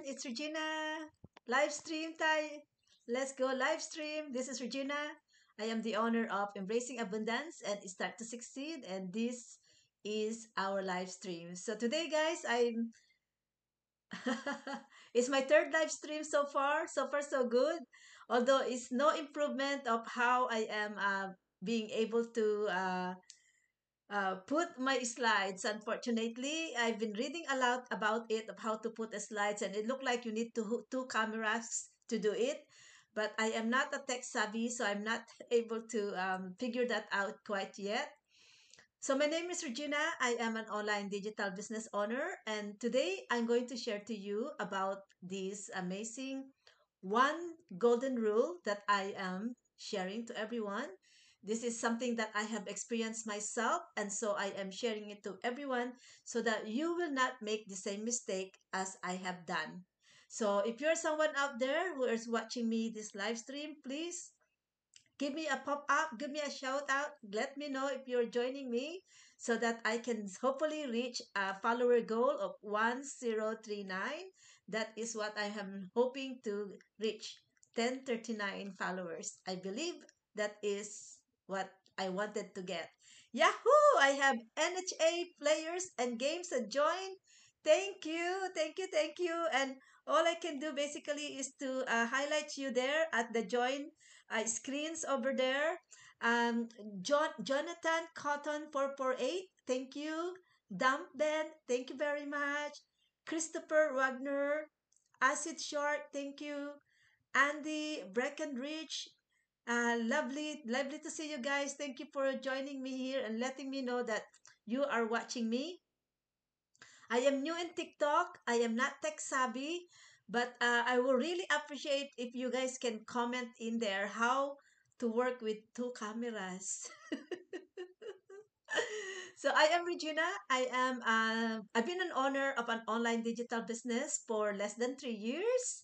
It's Regina. Live stream time. Let's go live stream. This is Regina. I am the owner of Embracing Abundance and Start to Succeed. And this is our live stream. So today, guys, I'm. It's my third live stream so far. So far, so good. Although it's no improvement of how I am being able to put my slides. Unfortunately, I've been reading a lot about it, of how to put the slides, and it looked like you need two cameras to do it. But I am not a tech savvy, so I'm not able to figure that out quite yet. So my name is Regina. I am an online digital business owner, and today I'm going to share to you about this amazing one golden rule that I am sharing to everyone. This is something that I have experienced myself, and so I am sharing it to everyone so that you will not make the same mistake as I have done. So if you're someone out there who is watching me this live stream, please give me a pop up, give me a shout out, let me know if you're joining me so that I can hopefully reach a follower goal of 1039. That is what I am hoping to reach, 1039 followers. I believe that is what I wanted to get. Yahoo! I have NHA players and games that join. Thank you, thank you, thank you. And all I can do basically is to highlight you there at the join screens over there. Jonathan Cotton 448, thank you. Dump Ben, thank you very much. Christopher Wagner, Acid Shark, thank you. Andy Breckenridge, lovely to see you guys. Thank you for joining me here and letting me know that you are watching me. I am new in TikTok. I am not tech savvy, but I will really appreciate if you guys can comment in there how to work with two cameras. So I am Regina. I've been an owner of an online digital business for less than 3 years.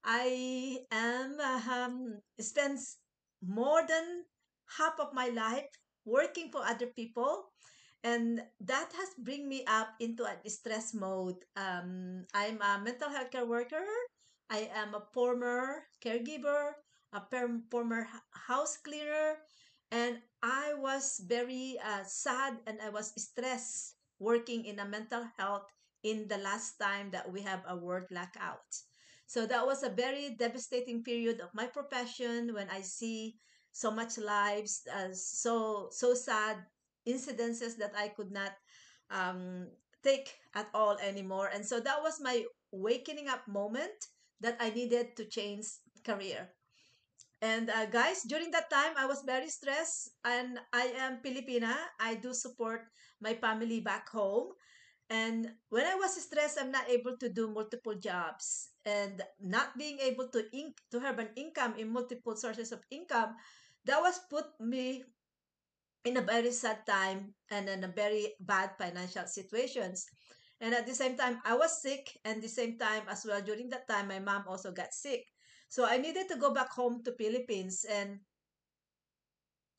I am spends more than half of my life working for other people, and that has bring me up into a stress mode. I'm a mental health care worker. I am a former caregiver, a former house cleaner, and I was very sad and I was stressed working in a mental health in the last time that we have a world blackout. So that was a very devastating period of my profession when I see so much lives, so sad incidences that I could not um, take at all anymore. And so that was my wakening up moment that I needed to change career. And guys, during that time, I was very stressed, and I am Filipina. I do support my family back home. And when I was stressed, I'm not able to do multiple jobs, and not being able to have an income in multiple sources of income, that was put me in a very sad time and in a very bad financial situations. And at the same time, I was sick, and the same time as well, during that time, my mom also got sick. So I needed to go back home to Philippines. And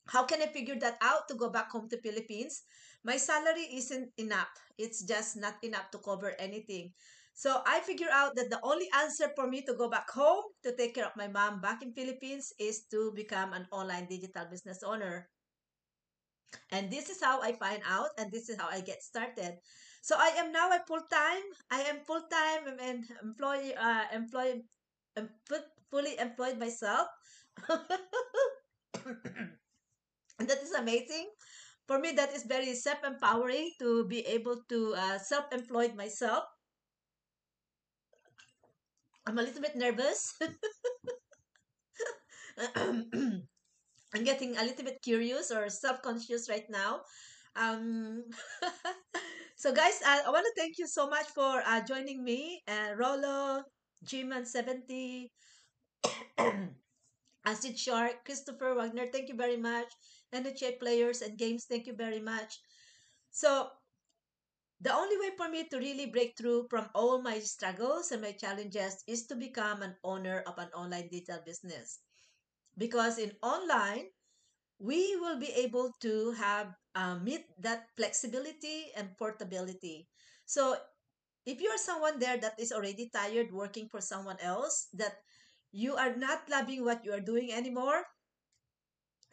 how can I figure that out to go back home to Philippines? My salary isn't enough. It's just not enough to cover anything. So I figure out that the only answer for me to go back home to take care of my mom back in Philippines is to become an online digital business owner. And this is how I find out, and this is how I get started. So I am now a full-time. I am full-time and fully employed myself. And that is amazing. For me, that is very self-empowering to be able to self-employed myself. I'm a little bit nervous. I'm getting a little bit curious or self-conscious right now. Um, so guys, I want to thank you so much for joining me. Rolo, Gman70, Acid Shark, Christopher Wagner, thank you very much. NHA players and games, thank you very much. So the only way for me to really break through from all my struggles and my challenges is to become an owner of an online digital business. Because in online, we will be able to have meet that flexibility and portability. So If you are someone there that is already tired working for someone else, that you are not loving what you are doing anymore,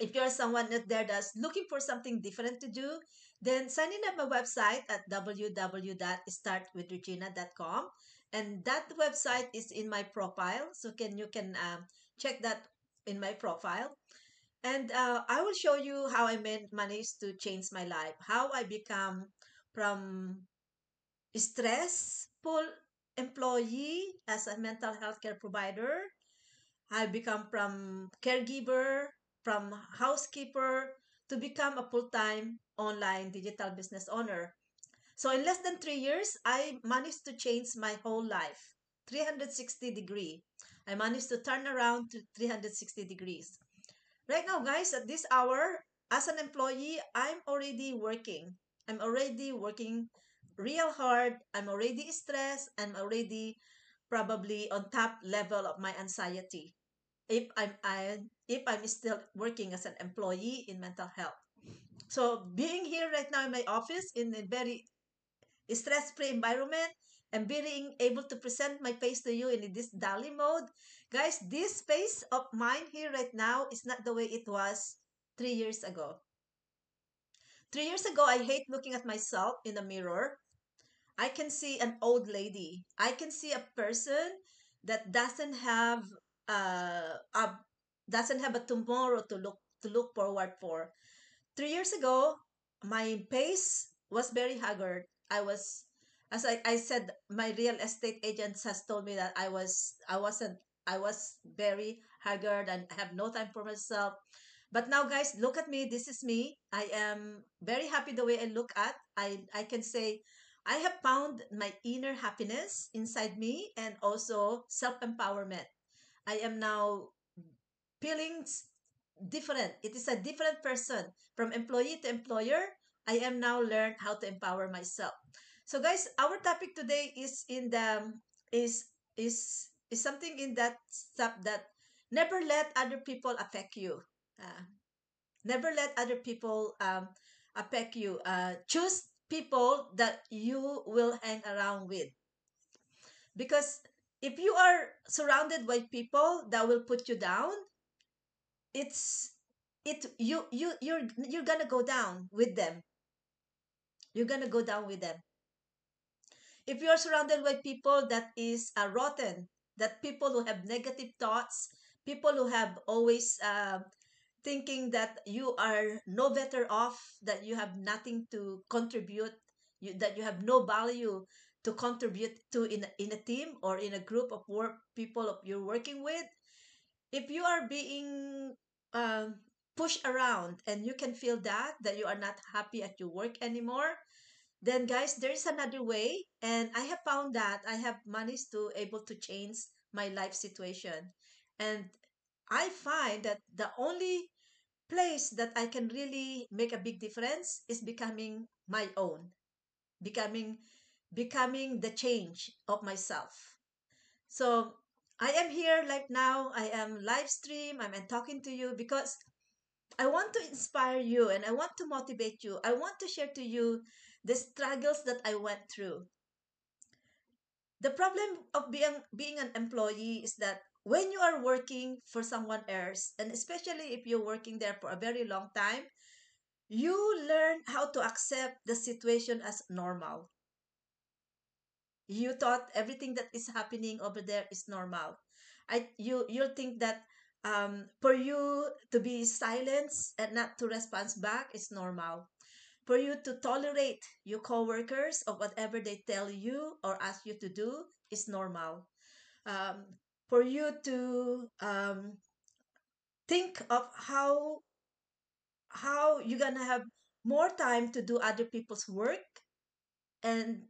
if you're someone out there that's looking for something different to do, then sign in at my website at www.startwithregina.com. And that website is in my profile. So you can check that in my profile. And I will show you how managed to change my life, how I become from stressful employee as a mental health care provider. I become from caregiver, from housekeeper to become a full-time online digital business owner. So in less than 3 years, I managed to change my whole life, 360 degree. I managed to turn around to 360 degrees. Right now, guys, at this hour, as an employee, I'm already working. I'm already working real hard. I'm already stressed. I'm already probably on top level of my anxiety if I'm still working as an employee in mental health. So being here right now in my office in a very stress-free environment and being able to present my face to you in this Dali mode, guys, this face of mine here right now is not the way it was 3 years ago. 3 years ago, I hate looking at myself in the mirror. I can see an old lady. I can see a person that a doesn't have a tomorrow to look forward for. 3 years ago, my pace was very haggard. As I said, my real estate agent has told me that I was very haggard and have no time for myself. But now, guys, look at me. This is me. I am very happy the way I look at. I can say I have found my inner happiness inside me and also self empowerment. I am now feeling different. It is a different person from employee to employer. I am now learned how to empower myself. So guys, our topic today is in the is something in that stuff that never let other people affect you. Uh, Never let other people affect you. Choose people that you will hang around with, because if you are surrounded by people that will put you down, it's it you're gonna go down with them. You're gonna go down with them. If you're surrounded by people that is rotten, that people who have negative thoughts, people who have always thinking that you are no better off, that you have nothing to contribute, that you have no value to contribute to in a team or in a group of work people of you're working with, if you are being um, pushed around and you can feel that you are not happy at your work anymore, then guys, there is another way, and I have found that I have managed to able to change my life situation. And I find that the only place that I can really make a big difference is becoming my own, becoming becoming the change of myself. So I am here like now. I am live stream. I'm talking to you because I want to inspire you and I want to motivate you. I want to share to you the struggles that I went through. The problem of being an employee is that when you are working for someone else, and especially if you're working there for a very long time, you learn how to accept the situation as normal. You thought everything that is happening over there is normal. You'll think that for you to be silenced and not to respond back is normal. For you to tolerate your coworkers or whatever they tell you or ask you to do is normal. Um, for you to think of how you're gonna have more time to do other people's work and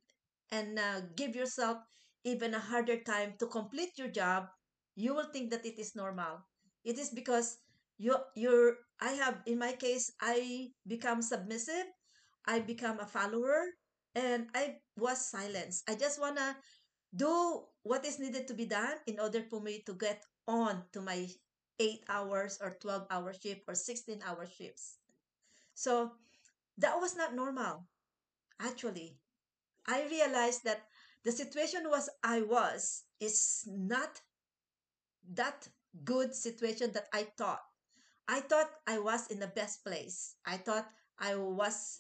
give yourself even a harder time to complete your job, you will think that it is normal. It is because you're I have in my case I become submissive, I become a follower, and I was silenced. I just wanna do what is needed to be done in order for me to get on to my 8 hours or 12-hour shift or 16-hour shifts. So that was not normal, actually. I realized that The situation was is not that good situation that I thought. I thought I was in the best place. I thought I was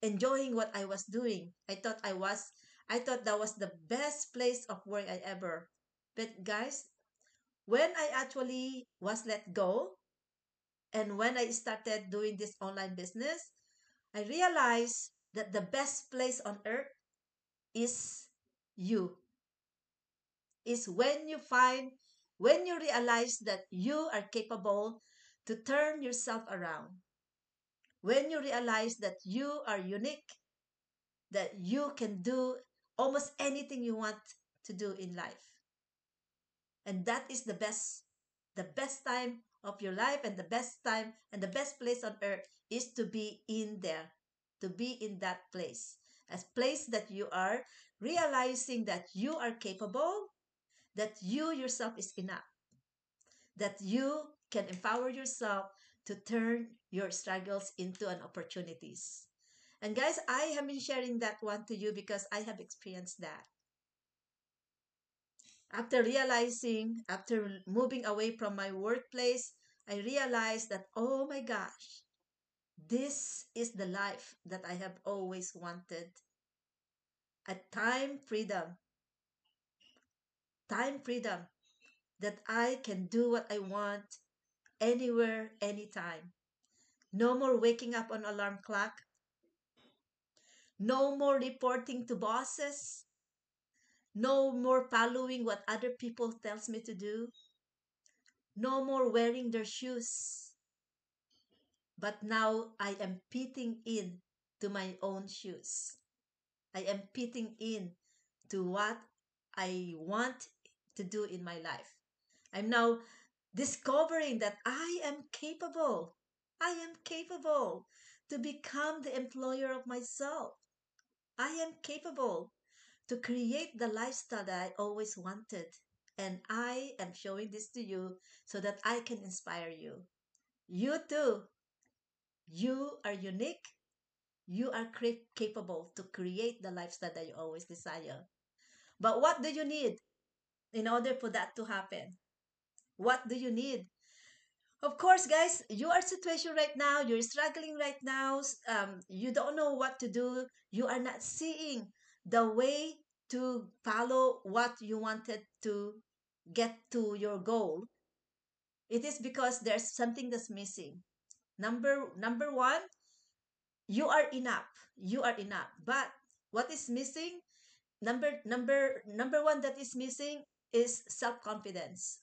enjoying what I was doing. I thought that was the best place of work I ever. But guys, when I actually was let go and when I started doing this online business, I realized that the best place on earth is you. Is when you realize that you are capable to turn yourself around. When you realize that you are unique, that you can do almost anything you want to do in life. And that is the best time of your life, and the best time and the best place on earth is to be in there, to be in that place. A place that you are realizing that you are capable, that you yourself is enough, that you can empower yourself to turn your struggles into an opportunities. And guys, I have been sharing that one to you because I have experienced that. After moving away from my workplace, I realized that, oh my gosh, this is the life that I have always wanted. A time freedom that I can do what I want anywhere, anytime. No more waking up on alarm clock. No more reporting to bosses. No more following what other people tells me to do. No more wearing their shoes. But now I am fitting in to my own shoes. I am fitting in to what I want to do in my life. I'm now discovering that I am capable. I am capable to become the employer of myself. I am capable to create the lifestyle that I always wanted. And I am showing this to you so that I can inspire you. You too. You are unique. You are capable to create the lifestyle that you always desire. But what do you need in order for that to happen? What do you need? Of course, guys, you are situation right now. You're struggling right now. You don't know what to do. You are not seeing the way to follow what you wanted to get to your goal. It is because there's something that's missing. Number one, you are enough. You are enough. But what is missing? Number one that is missing is self-confidence.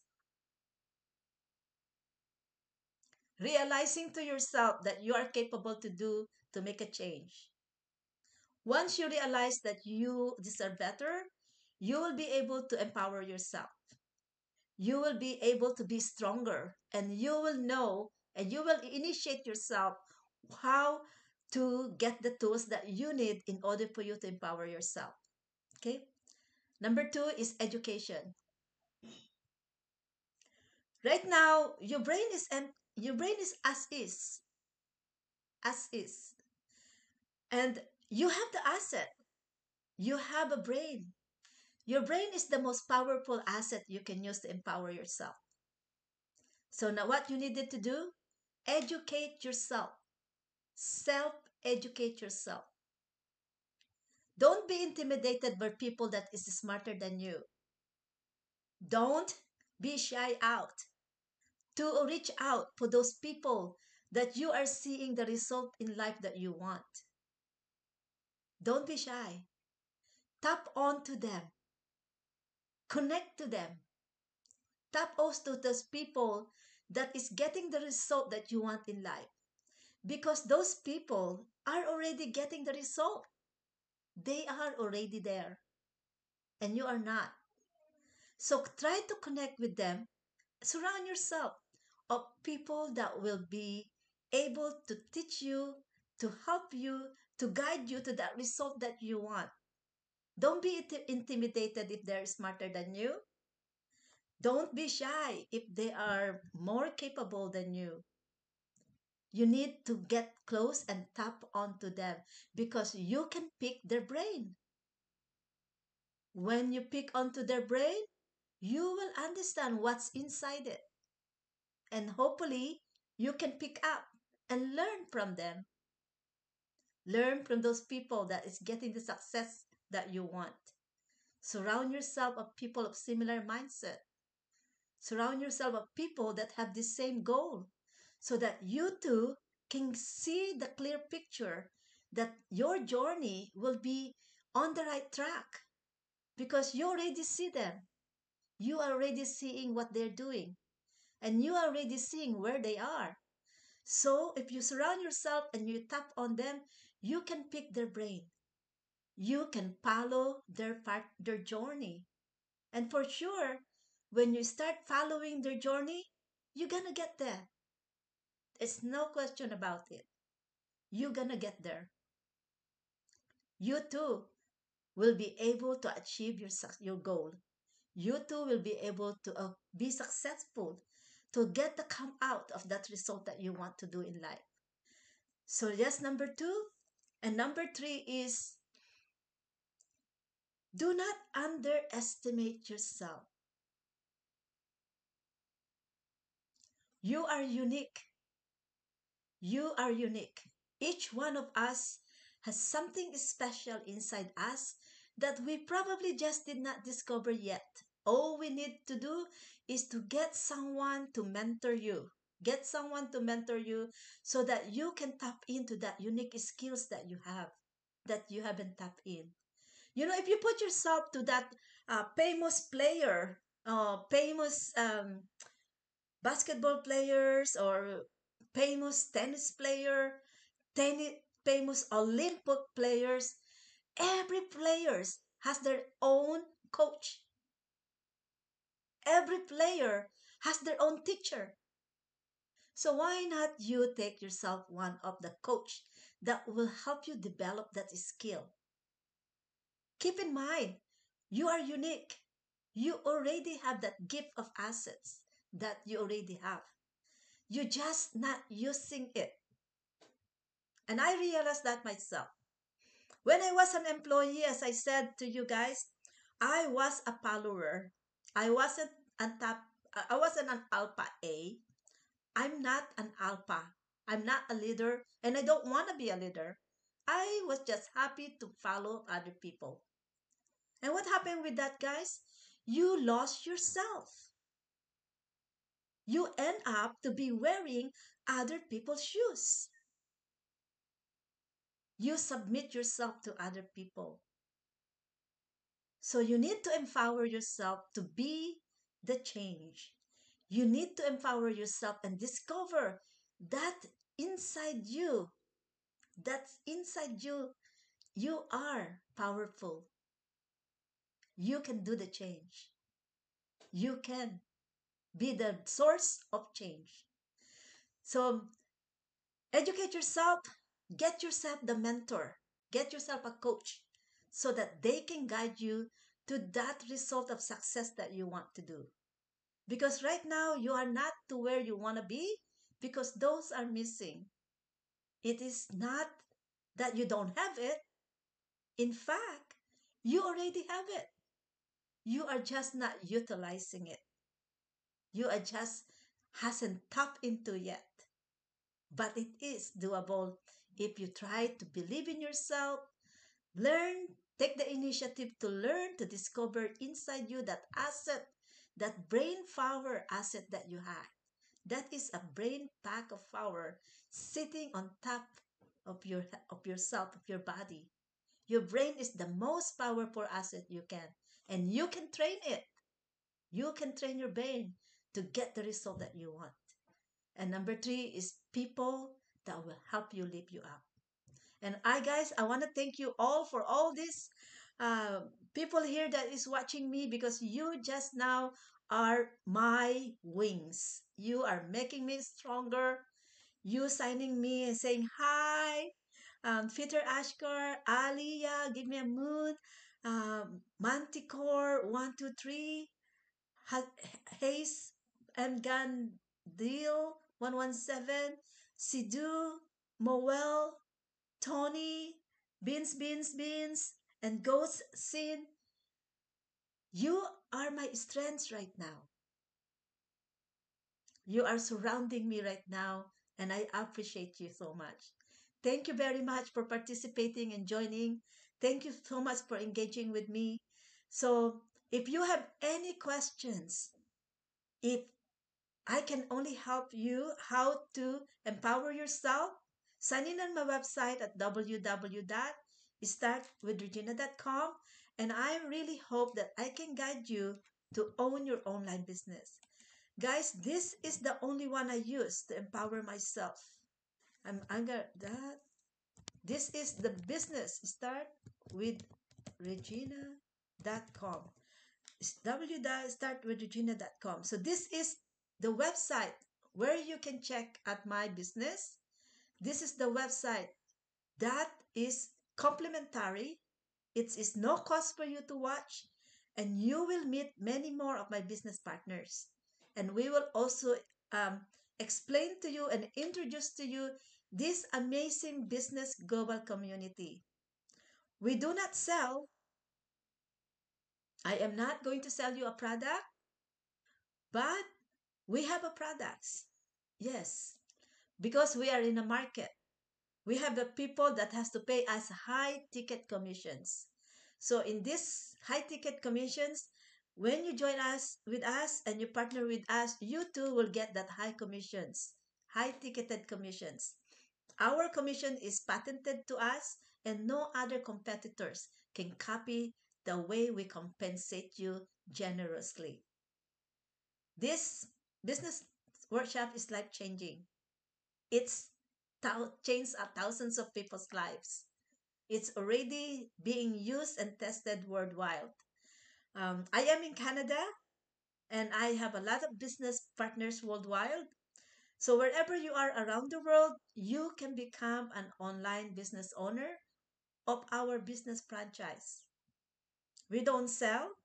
Realizing to yourself that you are capable to make a change. Once you realize that you deserve better, you will be able to empower yourself. You will be able to be stronger, and you will know and you will initiate yourself how to get the tools that you need in order for you to empower yourself. Okay? Number two is education. Right now, your brain is as is. And you have the asset. You have a brain. Your brain is the most powerful asset you can use to empower yourself. So now what you needed to do? Educate yourself. Self-educate yourself. Don't be intimidated by people that is smarter than you. Don't be shy out to reach out for those people that you are seeing the result in life that you want. Don't be shy. Tap on to them. Connect to them. Tap also to those people that is getting the result that you want in life. Because those people are already getting the result. They are already there. And you are not. So try to connect with them. Surround yourself of people that will be able to teach you, to help you, to guide you to that result that you want. Don't be intimidated if they're smarter than you. Don't be shy if they are more capable than you. You need to get close and tap onto them because you can pick their brain. When you pick onto their brain, you will understand what's inside it. And hopefully, you can pick up and learn from them. Learn from those people that is getting the success that you want. Surround yourself of people of similar mindset. Surround yourself of people that have the same goal so that you too can see the clear picture that your journey will be on the right track because you already see them. You are already seeing what they're doing and you are already seeing where they are. So if you surround yourself and you tap on them, you can pick their brain. You can follow their journey. And for sure, when you start following their journey, you're gonna get there. It's no question about it. You're gonna get there. You too will be able to achieve your goal. You too will be able to be successful to get the come out of that result that you want to do in life. So yes, number two. And number three is do not underestimate yourself. You are unique. You are unique. Each one of us has something special inside us that we probably just did not discover yet. All we need to do is to get someone to mentor you. Get someone to mentor you so that you can tap into that unique skills that you haven't tapped in. You know, if you put yourself to that famous player, famous basketball players or famous tennis player, tennis, famous Olympic players, every players has their own coach. Every player has their own teacher. So why not you take yourself one of the coach that will help you develop that skill? Keep in mind, you are unique. You already have that gift of assets that you already have. You're just not using it. And I realized that myself. When I was an employee, as I said to you guys, I was a follower. I wasn't I wasn't an alpha A. I'm not an alpha. I'm not a leader and I don't want to be a leader. I was just happy to follow other people. And what happened with that, guys? You lost yourself. You end up to be wearing other people's shoes. You submit yourself to other people. So you need to empower yourself to be the change. You need to empower yourself and discover that inside you, that's inside you, you are powerful. You can do the change. You can be the source of change. So educate yourself, get yourself the mentor, get yourself a coach so that they can guide you to that result of success that you want to do. Because right now you are not to where you want to be because those are missing. It is not that you don't have it. In fact, you already have it. You are just not utilizing it. You are just hasn't tapped into yet. But it is doable if you try to believe in yourself, learn, take the initiative to learn to discover inside you that asset, that brain power asset that you have. That is a brain pack of power sitting on top of yourself, of your body. Your brain is the most powerful asset you can, and you can train it. You can train your brain to get the result that you want. And number three is people that will help you lift you up. And I, guys, I want to thank you all for all these uh, people here that is watching me because you just now are my wings. You are making me stronger. You signing me and saying hi. Peter Ashkar, Aliyah, give me a moon. Manticore, 123. Ha- Hayes and Gan Deal, 117. Sidhu, Moel, Tony, Beans, and Ghost Sin. You are my strengths right now. You are surrounding me right now, and I appreciate you so much. Thank you very much for participating and joining. Thank you so much for engaging with me. So, if you have any questions, if I can only help you how to empower yourself, sign in on my website at www.startwithregina.com, and I really hope that I can guide you to own your online business. Guys, this is the only one I use to empower myself. I'm gonna that this is the business start with regina.com. It's www.startwithregina.com. So this is the website where you can check out my business. This is the website that is complimentary. It is no cost for you to watch, and you will meet many more of my business partners. And we will also um, explain to you and introduce to you this amazing business global community. We do not sell, I am not going to sell you a product, but we have a products. Yes, because we are in a market. We have the people that has to pay us high ticket commissions. So in this high ticket commissions, when you join us with us and you partner with us, you too will get that high commissions, high ticketed commissions. Our commission is patented to us, and no other competitors can copy the way we compensate you generously. This business workshop is life changing. It's changed thousands of people's lives. It's already being used and tested worldwide. I am in Canada, and I have a lot of business partners worldwide. So wherever you are around the world, you can become an online business owner of our business franchise. We don't sell,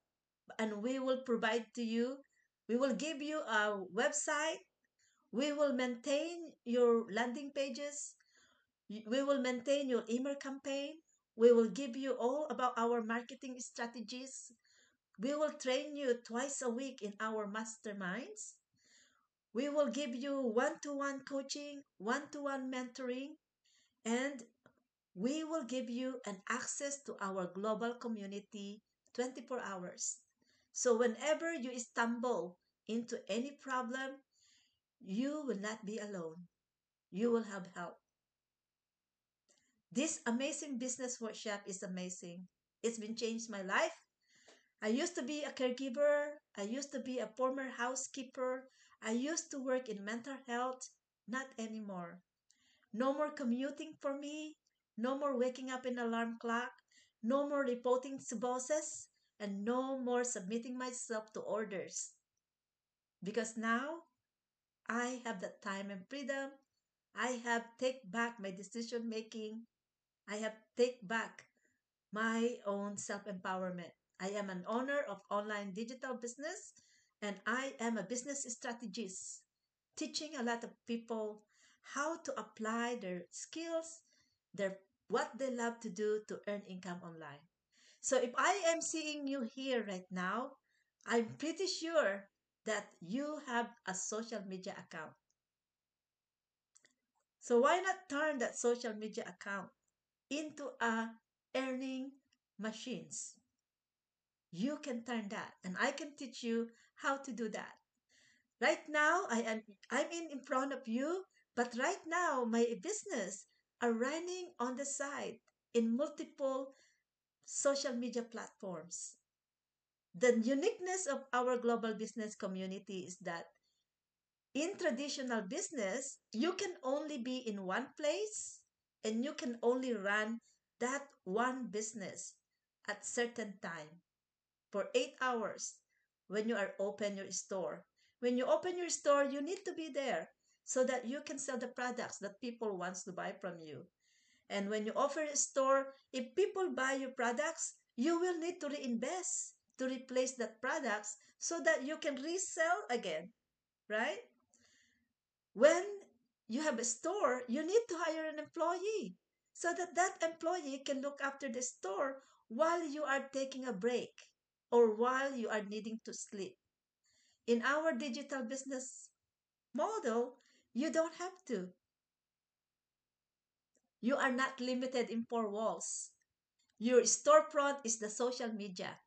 and we will provide to you. We will give you a website. We will maintain your landing pages. We will maintain your email campaign. We will give you all about our marketing strategies. We will train you twice a week in our masterminds. We will give you one to one coaching, one to one mentoring, and we will give you an access to our global community 24 hours. So whenever you stumble into any problem, you will not be alone. You will have help. This amazing business workshop is amazing. It's been changed my life. I used to be a caregiver. I used to be a former housekeeper. I used to work in mental health. Not anymore. No more commuting for me. No more waking up in alarm clock. No more reporting to bosses. And no more submitting myself to orders. Because now I have the time and freedom. I have take back my decision making. I have take back my own self empowerment. I am an owner of online digital business, and I am a business strategist, teaching a lot of people how to apply their skills, their what they love to do to earn income online. So if I am seeing you here right now, I'm pretty sure that you have a social media account. So why not turn that social media account into a earning machines? You can turn that, and I can teach you how to do that. Right now, I'm in front of you, but right now my business are running on the side in multiple social media platforms. The uniqueness of our global business community is that in traditional business, you can only be in one place, and you can only run that one business at certain time for 8 hours when you are open your store. When you open your store, you need to be there so that you can sell the products that people wants to buy from you. And when you offer a store, if people buy your products, you will need to reinvest to replace that products so that you can resell again, right? When you have a store, you need to hire an employee so that that employee can look after the store while you are taking a break or while you are needing to sleep. In our digital business model, you don't have to. You are not limited in four walls. Your storefront is the social media.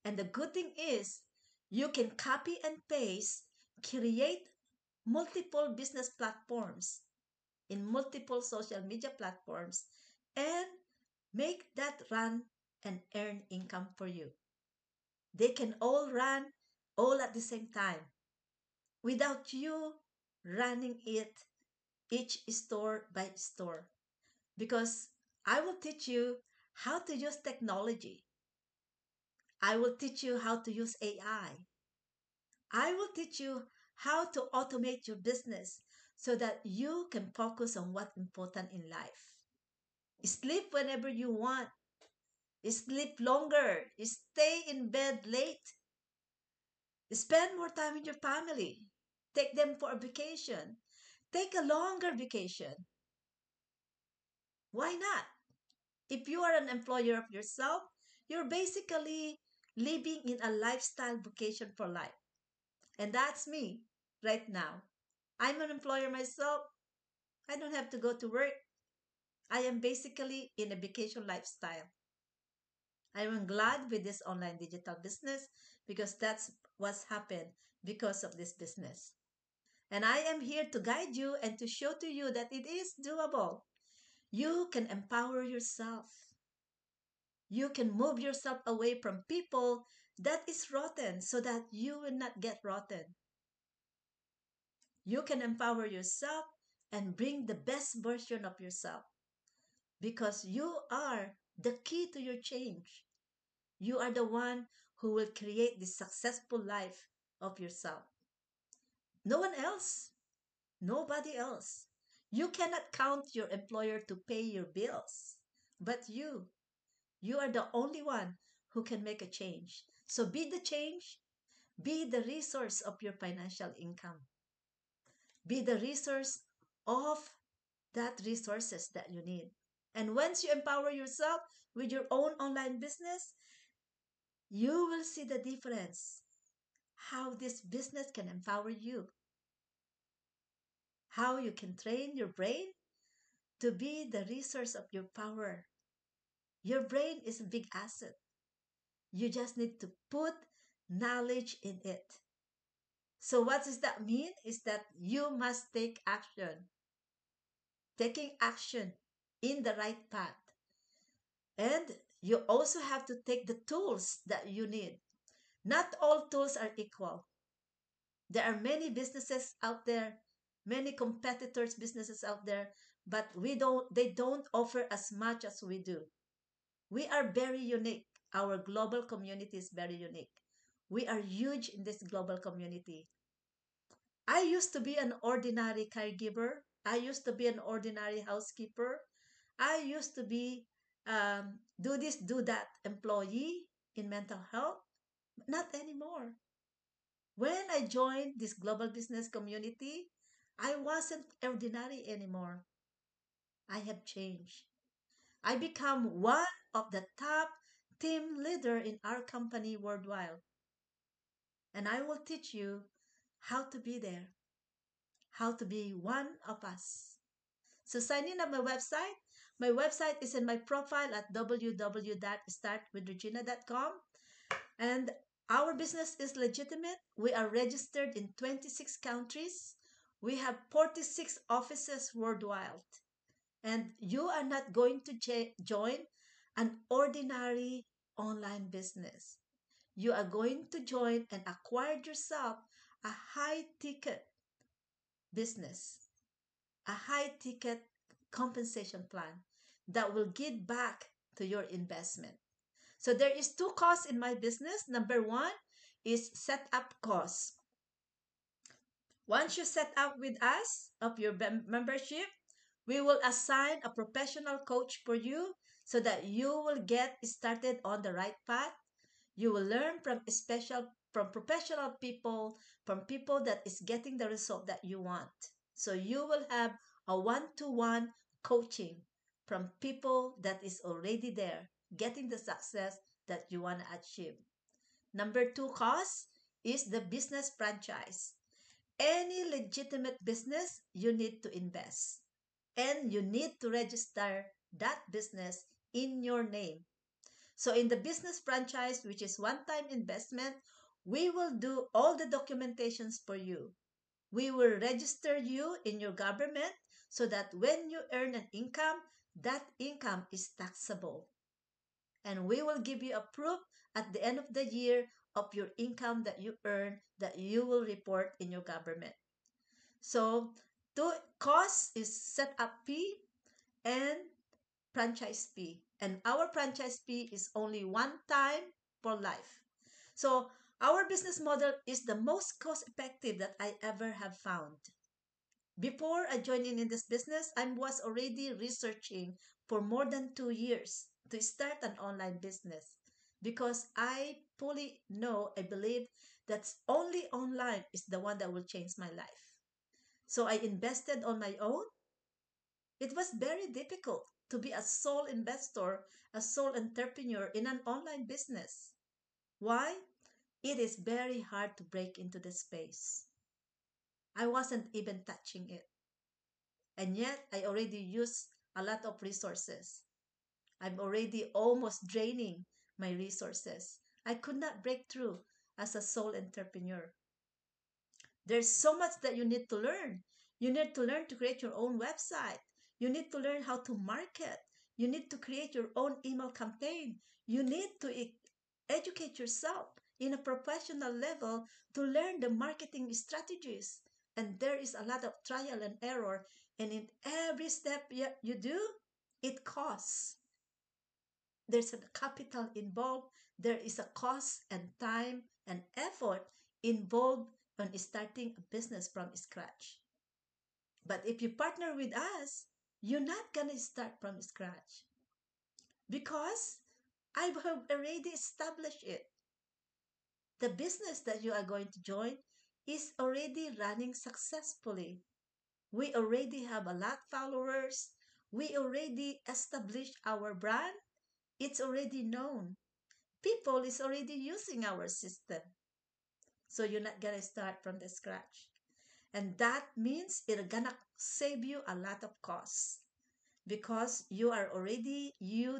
And the good thing is, you can copy and paste, create multiple business platforms in multiple social media platforms, and make that run and earn income for you. They can all run all at the same time without you running it each store by store. Because I will teach you how to use technology. I will teach you how to use AI. I will teach you how to automate your business so that you can focus on what's important in life. Sleep whenever you want. Sleep longer. Stay in bed late. Spend more time with your family. Take them for a vacation. Take a longer vacation. Why not? If you are an employer of yourself, you're basically living in a lifestyle vacation for life. And that's me right now. I'm an employer myself. I don't have to go to work. I am basically in a vacation lifestyle. I am glad with this online digital business because that's what's happened because of this business. And I am here to guide you and to show to you that it is doable. You can empower yourself. You can move yourself away from people that is rotten so that you will not get rotten. You can empower yourself and bring the best version of yourself because you are the key to your change. You are the one who will create the successful life of yourself. No one else, nobody else. You cannot count your employer to pay your bills, but you are the only one who can make a change. So be the change, be the resource of your financial income, be the resource of that resources that you need. And once you empower yourself with your own online business, you will see the difference. How this business can empower you, how you can train your brain to be the resource of your power. Your brain is a big asset. You just need to put knowledge in it. So, what does that mean? Is that you must take action, taking action in the right path. And you also have to take the tools that you need. Not all tools are equal. There are many businesses out there, many competitors businesses out there, but they don't offer as much as we do. We are very unique. Our global community is very unique. We are huge in this global community. I used to be an ordinary caregiver. I used to be an ordinary housekeeper. I used to be do this, do that employee in mental health. Not anymore. When I joined this global business community, I wasn't ordinary anymore. I have changed. I become one of the top team leader in our company worldwide. And I will teach you how to be there, how to be one of us. So sign in at my website. My website is in my profile at www.startwithregina.com. And our business is legitimate. We are registered in 26 countries. We have 46 offices worldwide. And you are not going to join an ordinary online business. You are going to join and acquire yourself a high ticket business, a high ticket compensation plan that will give back to your investment. So there is two costs in my business. Number one is setup costs. Once you set up with us of your membership, we will assign a professional coach for you so that you will get started on the right path. You will learn from professional people, from people that is getting the result that you want. So you will have a one-to-one coaching from people that is already there, getting the success that you want to achieve. Number two cause is the business franchise. Any legitimate business, you need to invest and you need to register that business in your name. So, in the business franchise, which is one time investment, we will do all the documentations for you. We will register you in your government so that when you earn an income, that income is taxable. And we will give you a proof at the end of the year of your income that you earn that you will report in your government. So, two cost is set up fee and franchise fee. And our franchise fee is only one time for life. So, our business model is the most cost effective that I ever have found. Before I joined in this business, I was already researching for more than 2 years to start an online business because I fully know, I believe that only online is the one that will change my life. So I invested on my own. It was very difficult to be a sole investor, a sole entrepreneur in an online business. Why? It is very hard to break into the space. I wasn't even touching it. And yet, I already use a lot of resources. I'm already almost draining my resources. I could not break through as a sole entrepreneur. There's so much that you need to learn. You need to learn to create your own website. You need to learn how to market. You need to create your own email campaign. You need to educate yourself in a professional level to learn the marketing strategies. And there is a lot of trial and error. And in every step you do, it costs. There's a capital involved. There is a cost and time and effort involved on starting a business from scratch. But if you partner with us, you're not going to start from scratch because I have already established it. The business that you are going to join is already running successfully. We already have a lot of followers. We already established our brand. It's already known. People is already using our system. So you're not gonna start from the scratch. And that means it's gonna save you a lot of costs because you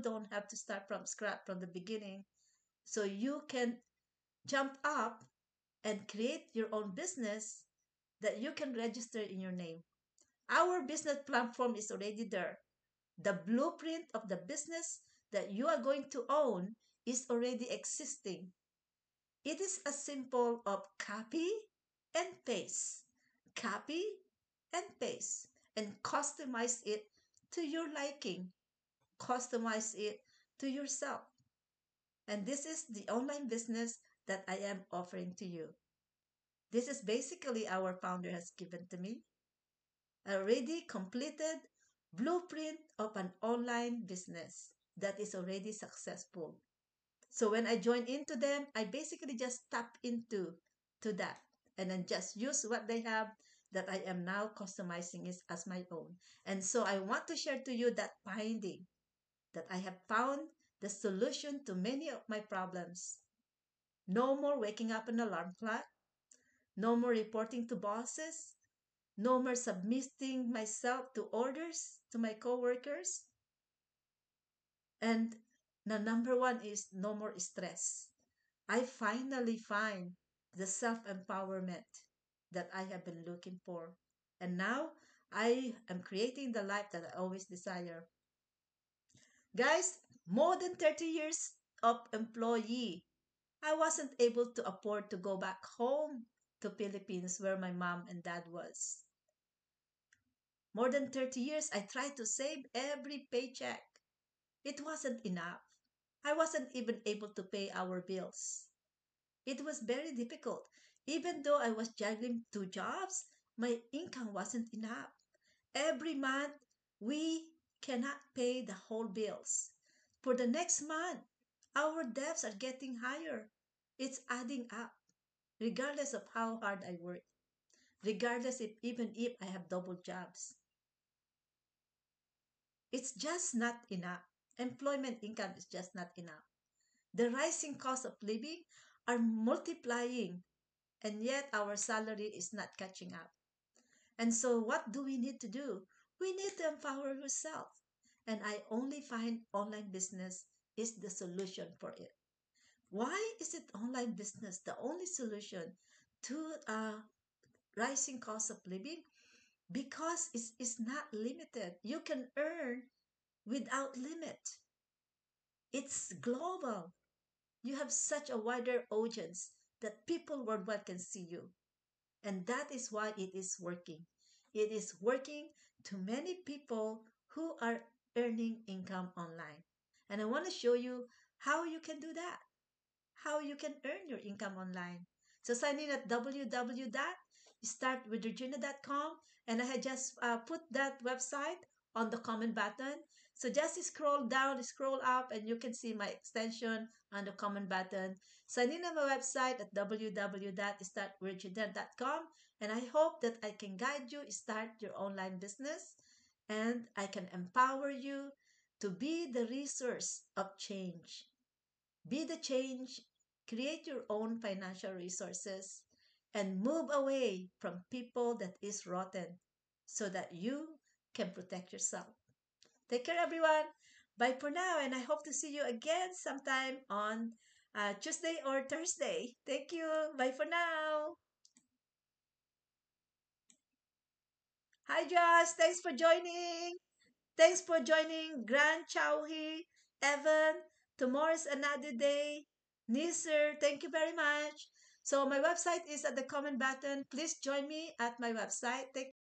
don't have to start from scratch from the beginning. So you can jump up and create your own business that you can register in your name. Our business platform is already there. The blueprint of the business that you are going to own is already existing. It is a simple of copy and paste, copy and paste, and customize it to your liking, customize it to yourself. And this is the online business that I am offering to you. This is basically our founder has given to me. A already completed blueprint of an online business that is already successful. So when I join into them, I basically just tap into to that and then just use what they have that I am now customizing it as my own. And so I want to share to you that finding that I have found the solution to many of my problems. No more waking up an alarm clock, no more reporting to bosses, no more submitting myself to orders to my coworkers. And the number one is no more stress. I finally find the self empowerment that I have been looking for. And now I am creating the life that I always desire. Guys, more than 30 years of employee. I wasn't able to afford to go back home to Philippines where my mom and dad was. More than 30 years I tried to save every paycheck. It wasn't enough. I wasn't even able to pay our bills. It was very difficult. Even though I was juggling two jobs, my income wasn't enough. Every month, we cannot pay the whole bills. For the next month, our debts are getting higher. It's adding up, regardless of how hard I work, regardless if even if I have double jobs. It's just not enough. Employment income is just not enough. The rising cost of living, are multiplying, and yet our salary is not catching up. And so, what do we need to do? We need to empower yourself. And I only find online business is the solution for it. Why is it online business the only solution to rising cost of living? Because it's not limited. You can earn without limit. It's global. You have such a wider audience that people worldwide can see you. And that is why it is working. It is working to many people who are earning income online. And I want to show you how you can do that, how you can earn your income online. So sign in at www.startwithregina.com, and I had just put that website on the comment button. So just scroll down, scroll up, and you can see my extension on the comment button. Sign in on my website at www.startwithregina.com, and I hope that I can guide you start your online business, and I can empower you to be the resource of change. Be the change, create your own financial resources, and move away from people that is rotten so that you can protect yourself. Take care, everyone. Bye for now, and I hope to see you again sometime on Tuesday or Thursday. Thank you. Bye for now. Hi, Josh. Thanks for joining. Thanks for joining Grand Chowhi, Evan. Tomorrow's another day. Nisir, thank you very much. So my website is at the comment button. Please join me at my website. Take